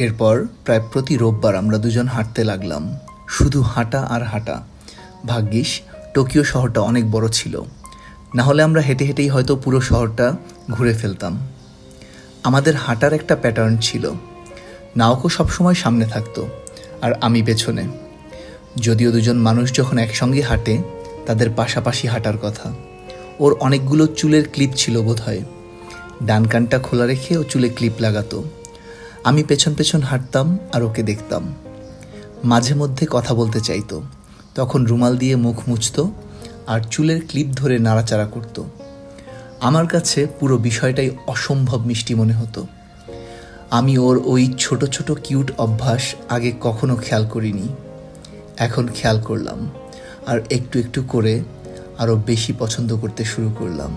এরপর প্রায় প্রতি রোববার আমরা দুজন হাঁটতে লাগলাম, শুধু হাঁটা আর হাঁটা। ভাগ্যিস টোকিও শহরটা অনেক বড় ছিল, না হলে আমরা হেঁটে হেঁটেই হয়তো পুরো শহরটা ঘুরে ফেলতাম। আমাদের হাঁটার একটা প্যাটার্ন ছিল, নাওকো সবসময় সামনে থাকতো আর আমি পেছনে। যদিও দুজন মানুষ যখন একসঙ্গে হাঁটে তাদের পাশাপাশি হাঁটার কথা। ওর অনেকগুলো চুলের ক্লিপ ছিল বোধহয়, ডান কানটা খোলা রেখে ও চুলে ক্লিপ লাগাতো। আমি পেছন পেছন হাঁটতাম আর ওকে দেখতাম। মাঝে মধ্যে কথা বলতে চাইতো, তখন রুমাল দিয়ে মুখ মুছতো আর চুলের ক্লিপ ধরে নাড়াচাড়া করত। আমার কাছে পুরো বিষয়টাই অসম্ভব মিষ্টি মনে হতো। আমি ওর ওই ছোট ছোট কিউট অভ্যাস আগে কখনো খেয়াল করিনি, এখন খেয়াল করলাম আর একটু একটু করে আরও বেশি পছন্দ করতে শুরু করলাম।